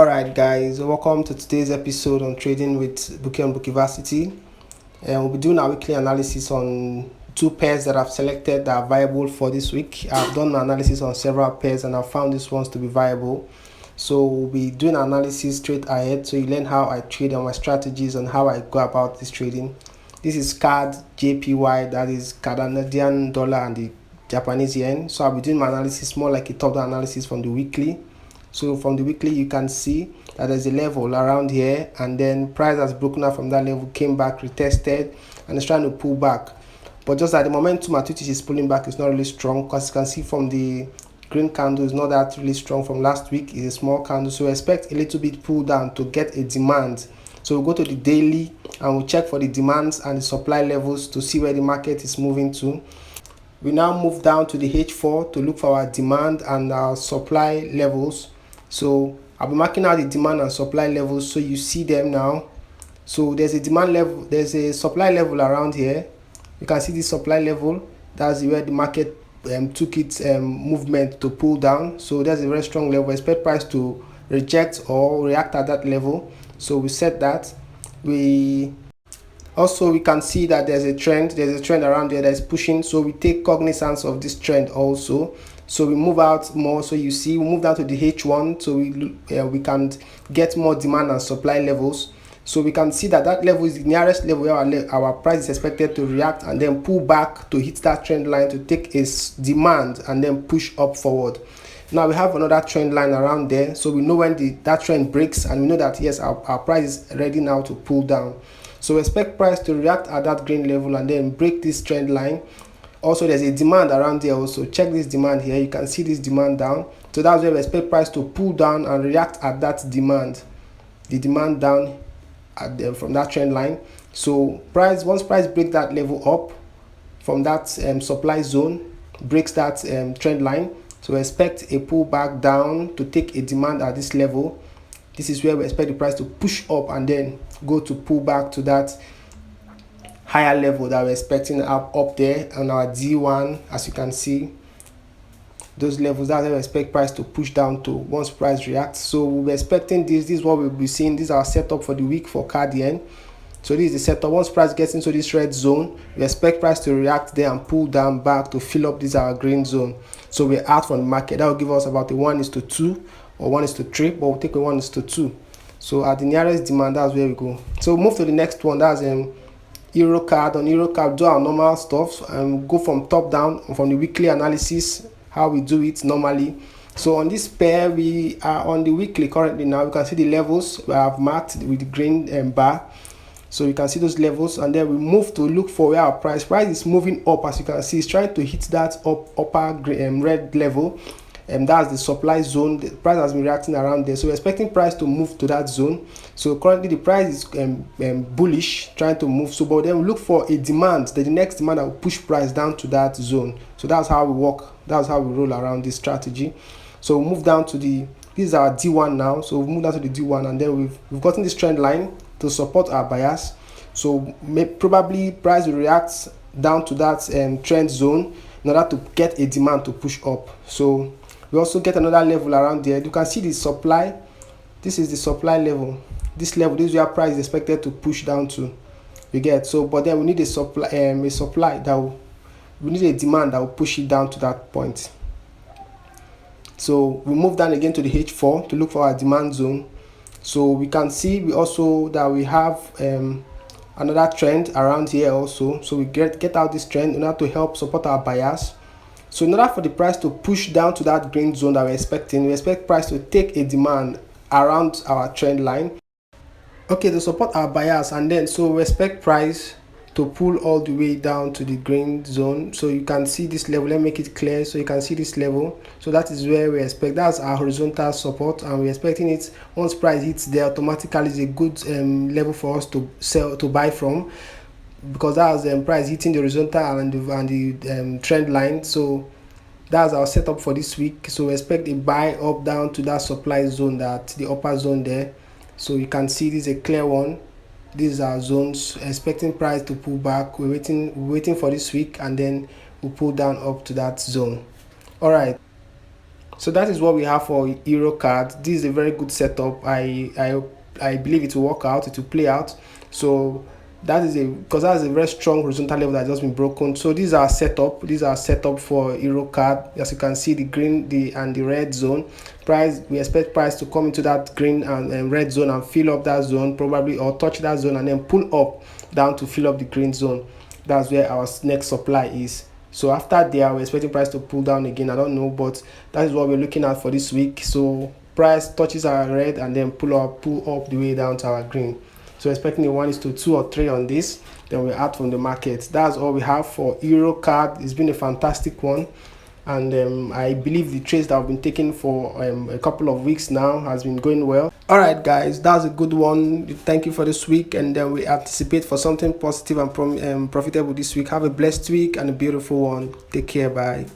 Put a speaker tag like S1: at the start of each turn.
S1: Alright guys, welcome to today's episode on trading with Bookie on Bookivacity. And we'll be doing our weekly analysis on two pairs that I've selected that are viable for this week. I've done analysis on several pairs and I've found these ones to be viable. So we'll be doing analysis straight ahead so you learn how I trade and my strategies and how I go about this trading. This is CAD JPY, that is Canadian dollar and the Japanese yen. So I'll be doing my analysis more like a top-down analysis from the weekly. So from the weekly you can see that there's a level around here and then price has broken out from that level, came back, retested and it's trying to pull back. But just at the momentum at which it is pulling back is not really strong, because you can see from the green candle is not that really strong from last week. It's a small candle, so expect a little bit pull down to get a demand. So we'll go to the daily and we'll check for the demands and the supply levels to see where the market is moving to. We now move down to the H4 to look for our demand and our supply levels. So I'll be marking out the demand and supply levels so you see them now. So there's a demand level, there's a supply level around here. You can see the supply level. That's where the market took its movement to pull down. So there's a very strong level. Expect price to reject or react at that level. So we set that. We can see that there's a trend around there that's pushing, so we take cognizance of this trend also. So we move out more, so you see we move down to the H1 so we can get more demand and supply levels. So we can see that that level is the nearest level where our price is expected to react and then pull back to hit that trend line to take a demand and then push up forward. Now we have another trend line around there, so we know when that trend breaks and we know that yes, our price is ready now to pull down. So expect price to react at that green level and then break this trend line. Also there's a demand around there also. Check this demand here. You can see this demand down. So that's where we expect price to pull down and react at that demand. The demand down from that trend line. So once price breaks that level up from that supply zone, breaks that trend line. So expect a pullback down to take a demand at this level. This is where we expect the price to push up and then go to pull back to that higher level that we're expecting up there on our D1. As you can see, those levels, that's where we expect price to push down to once price reacts. So we're expecting this is what we'll be seeing. This is our setup for the week for CAD yen. So this is the setup. Once price gets into this red zone, we expect price to react there and pull down back to fill up this our green zone. So we're out from the market. That will give us about a 1:2 or 1:3, but we'll take a 1:2. So at the nearest demand, that's where we go. So move to the next one. That's Euro CAD. On Euro CAD, do our normal stuff and go from top down from the weekly analysis, how we do it normally. So on this pair, we are on the weekly currently now. You can see the levels we have marked with the green bar. So you can see those levels, and then we move to look for where our price is moving up. As you can see, it's trying to hit that upper red level, and that's the supply zone. The price has been reacting around there, so we're expecting price to move to that zone. So currently the price is bullish, trying to move. So but then we look for a demand, the next demand that will push price down to that zone. So that's how we work, that's how we roll around this strategy. So we'll move down to this is our D1 now. So we'll move down to the D1, and then we've gotten this trend line to support our bias. So probably price will react down to that trend zone in order to get a demand to push up. So we also get another level around there. You can see the supply. This is the supply level. This is where price is expected to push down to. You get so, but then we need a supply we need a demand that will push it down to that point. So we move down again to the H4 to look for our demand zone. So we can see that we have another trend around here also. So we get out this trend in order to help support our bias. So in order for the price to push down to that green zone that we're expecting, we expect price to take a demand around our trend line, okay, to support our bias, and then so we expect price to pull all the way down to the green zone. So you can see this level. Let me make it clear so you can see this level. So that is where we expect, that's our horizontal support, and we're expecting it once price hits there automatically is a good level for us to buy from, because that's price hitting the horizontal and the trend line. So that's our setup for this week. So we expect a buy up down to that supply zone, that the upper zone there. So you can see this is a clear one. These are zones, expecting price to pull back. We're waiting for this week, and then we'll pull down up to that zone. All right, So that is what we have for Euro card. This is a very good setup. I believe it will work out, it will play out. So that is because that's a very strong horizontal level that has just been broken. So these are setup for Euro card. As you can see, the green and the red zone price, we expect price to come into that green and red zone and fill up that zone probably, or touch that zone and then pull up down to fill up the green zone. That's where our next supply is. So after there, we're expecting price to pull down again. I don't know, but that is what we're looking at for this week. So price touches our red and then pull up the way down to our green. So expecting a 1:2 or 3 on this, then we add from the market. That's all we have for Euro card. It's been a fantastic one, and I believe the trades that have been taken for a couple of weeks now has been going well. All right, guys, that's a good one. Thank you for this week, and then we anticipate for something positive and profitable this week. Have a blessed week and a beautiful one. Take care. Bye.